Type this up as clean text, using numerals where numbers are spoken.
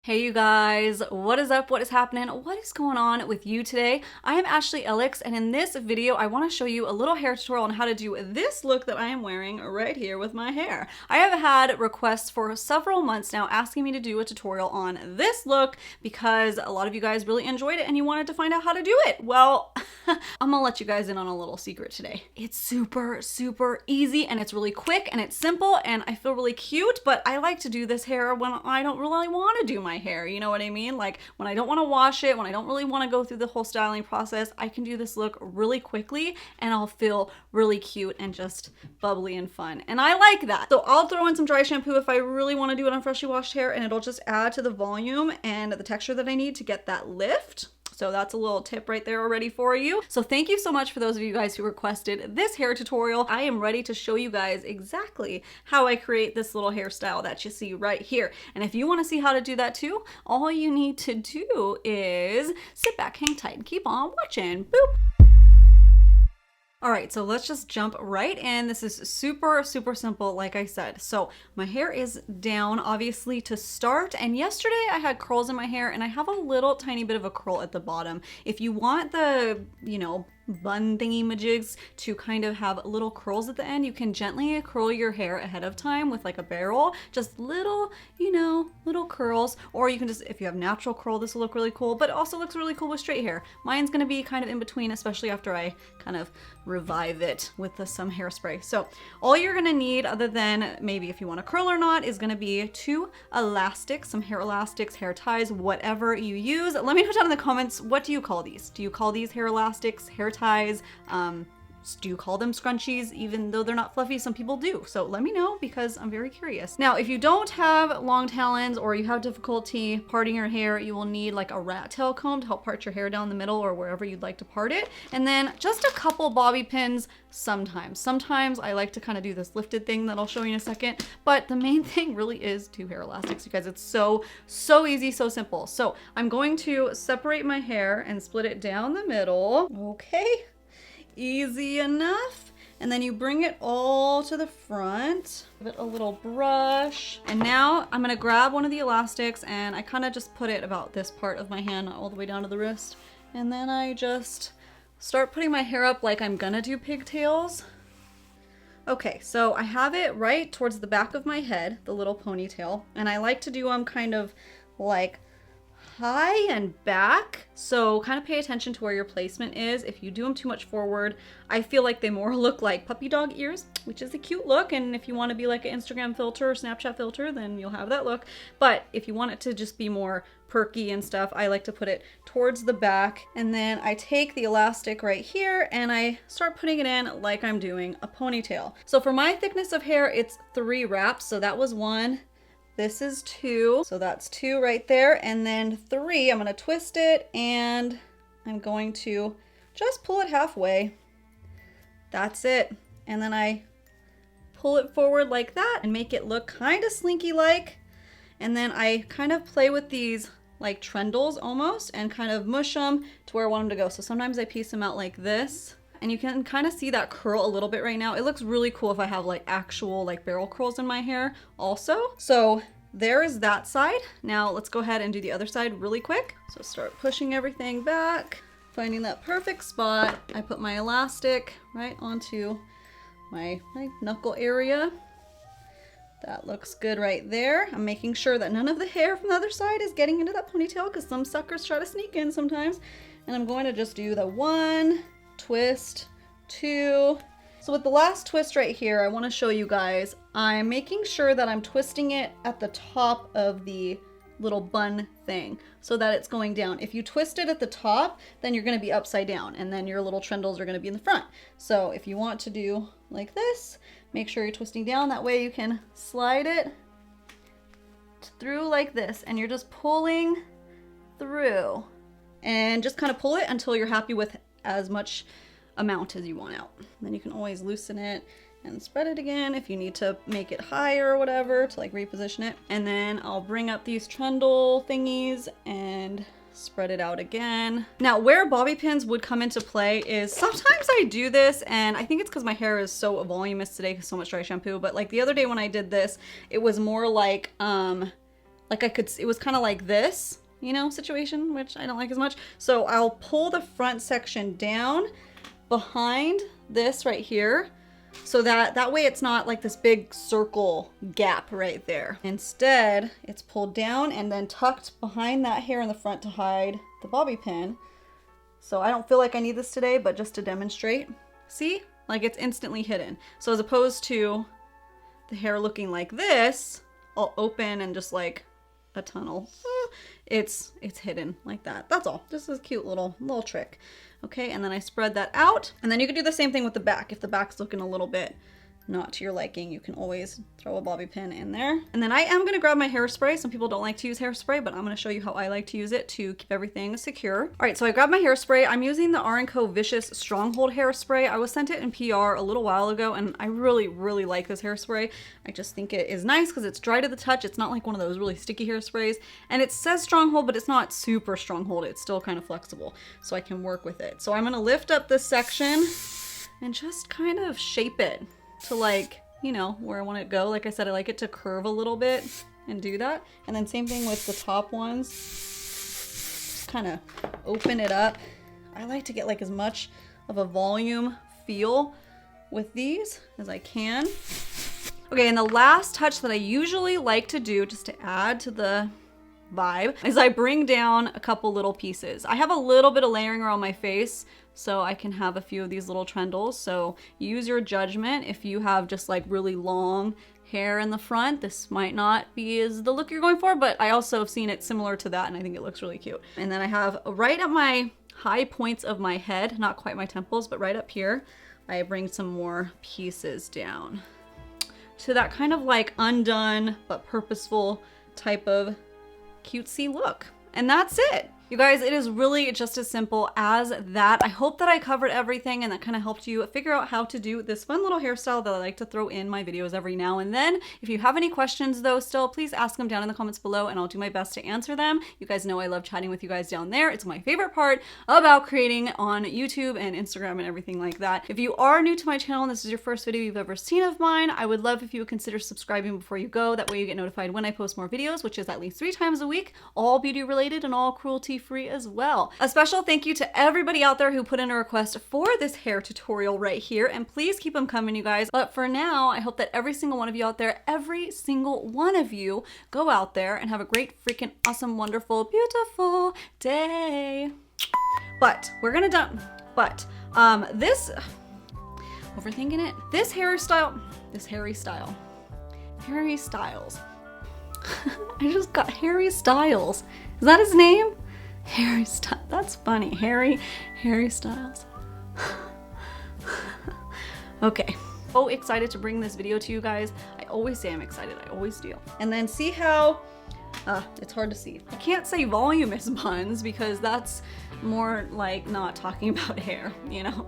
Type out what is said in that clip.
Hey you guys, what is up? What is happening? What is going on with you today? I am Ashley Ellix, and in this video I want to show you a little hair tutorial on how to do this look that I am wearing right here with my hair. I have had requests for several months now asking me to do a tutorial on this look because a lot of you guys really enjoyed it and you wanted to find out how to do it. Well, I'm gonna let you guys in on a little secret today. It's super easy and it's really quick and it's simple and I feel really cute, but I like to do this hair when I don't really want to do my hair, you know what I mean? Like when I don't want to wash it, when I don't really want to go through the whole styling process, I can do this look really quickly and I'll feel really cute and just bubbly and fun. And I like that. So I'll throw in some dry shampoo if I really want to do it on freshly washed hair, and it'll just add to the volume and the texture that I need to get that lift. So that's a little tip right there already for you. So thank you so much for those of you guys who requested this hair tutorial. I am ready to show you guys exactly how I create this little hairstyle that you see right here. And if you want to see how to do that too, all you need to do is sit back, hang tight, and keep on watching. Boop. All right, so let's just jump right in. This is super simple, like I said. So my hair is down, obviously, to start. And yesterday I had curls in my hair and I have a little tiny bit of a curl at the bottom. If you want the, bun thingy majigs to kind of have little curls at the end, you can gently curl your hair ahead of time with like a barrel, just little, little curls. Or you can just, if you have natural curl, this will look really cool, but it also looks really cool with straight hair. Mine's gonna be kind of in between, especially after I kind of revive it with some hairspray. So all you're gonna need, other than maybe if you want a curl or not, is gonna be 2 elastics, some hair elastics, hair ties, whatever you use. Let me know down in the comments, what do you call these? Do you call these hair elastics, hair ties? Do you call them scrunchies? Even though they're not fluffy, some people do. So let me know because I'm very curious. Now, if you don't have long talons or you have difficulty parting your hair, you will need like a rat tail comb to help part your hair down the middle or wherever you'd like to part it. And then just a couple bobby pins sometimes. Sometimes I like to kind of do this lifted thing that I'll show you in a second. But the main thing really is 2 hair elastics, you guys. It's so easy, so simple. So I'm going to separate my hair and split it down the middle. Okay. Easy enough. And then you bring it all to the front. Give it a little brush. And now I'm gonna grab one of the elastics and I kind of just put it about this part of my hand, all the way down to the wrist. And then I just start putting my hair up like I'm gonna do pigtails. Okay, so I have it right towards the back of my head, the little ponytail. And I like to do them kind of like high and back, so kind of pay attention to where your placement is. If you do them too much forward, I feel like they more look like puppy dog ears, which is a cute look, and if you want to be like an Instagram filter or Snapchat filter, then you'll have that look. But if you want it to just be more perky and stuff, I like to put it towards the back, and then I take the elastic right here and I start putting it in like I'm doing a ponytail. So for my thickness of hair, it's 3 wraps, so that was 1. This is 2, so that's 2 right there, and then 3, I'm gonna twist it and I'm going to just pull it halfway. That's it. And then I pull it forward like that and make it look kind of slinky-like. And then I kind of play with these like trendles almost and kind of mush them to where I want them to go. So sometimes I piece them out like this. And you can kind of see that curl a little bit right now. It looks really cool if I have like actual like barrel curls in my hair also. So there is that side. Now let's go ahead and do the other side really quick. So start pushing everything back, finding that perfect spot. I put my elastic right onto my knuckle area. That looks good right there. I'm making sure that none of the hair from the other side is getting into that ponytail because some suckers try to sneak in sometimes. And I'm going to just do the 1, twist, 2. So with the last twist right here, I want to show you guys, I'm making sure that I'm twisting it at the top of the little bun thing so that it's going down. If you twist it at the top, then you're going to be upside down and then your little trendles are going to be in the front. So if you want to do like this, make sure you're twisting down. That way you can slide it through like this and you're just pulling through and just kind of pull it until you're happy with as much amount as you want out. Then you can always loosen it and spread it again if you need to make it higher or whatever to like reposition it. And then I'll bring up these trendle thingies and spread it out again. Now where bobby pins would come into play is sometimes I do this, and I think it's because my hair is so voluminous today because so much dry shampoo, but like the other day when I did this, it was more like like it was kind of like this, you know, situation, which I don't like as much. So I'll pull the front section down behind this right here, so that way it's not like this big circle gap right there. Instead, it's pulled down and then tucked behind that hair in the front to hide the bobby pin. So I don't feel like I need this today, but just to demonstrate, see, like it's instantly hidden. So as opposed to the hair looking like this, all open and just like a tunnel, it's hidden like that. That's all. Just a cute little trick. Okay, and then I spread that out, and then you can do the same thing with the back. If the back's looking a little bit not to your liking, you can always throw a bobby pin in there. And then I am gonna grab my hairspray. Some people don't like to use hairspray, but I'm gonna show you how I like to use it to keep everything secure. All right, so I grabbed my hairspray. I'm using the R&Co Vicious Stronghold hairspray. I was sent it in PR a little while ago, and I really, really like this hairspray. I just think it is nice because it's dry to the touch. It's not like one of those really sticky hairsprays. And it says Stronghold, but it's not super Stronghold. It's still kind of flexible, so I can work with it. So I'm gonna lift up this section and just kind of shape it to, like, you know, where I want it to go. Like I said, I like it to curve a little bit and do that. And then same thing with the top ones. Just kind of open it up. I like to get like as much of a volume feel with these as I can. Okay, and the last touch that I usually like to do just to add to the vibe is I bring down a couple little pieces. I have a little bit of layering around my face, so I can have a few of these little trendles. So use your judgment. If you have just like really long hair in the front, this might not be as the look you're going for, but I also have seen it similar to that and I think it looks really cute. And then I have right at my high points of my head, not quite my temples, but right up here, I bring some more pieces down to that kind of like undone but purposeful type of cutesy look. And that's it. You guys, it is really just as simple as that. I hope that I covered everything and that kind of helped you figure out how to do this fun little hairstyle that I like to throw in my videos every now and then. If you have any questions though still, please ask them down in the comments below and I'll do my best to answer them. You guys know I love chatting with you guys down there. It's my favorite part about creating on YouTube and Instagram and everything like that. If you are new to my channel and this is your first video you've ever seen of mine, I would love if you would consider subscribing before you go. That way you get notified when I post more videos, which is at least 3 times a week, all beauty related and all cruelty free as well. A special thank you to everybody out there who put in a request for this hair tutorial right here, and please keep them coming, you guys. But for now, I hope that every single one of you out there, every single one of you, go out there and have a great, freaking awesome, wonderful, beautiful day. But we're gonna overthinking it. This Harry Styles. I just got Harry Styles. Is that his name? Harry Styles. That's funny. Harry Styles. Okay. So excited to bring this video to you guys. I always say I'm excited. I always do. And then see how it's hard to see. I can't say voluminous buns because that's more like not talking about hair, you know?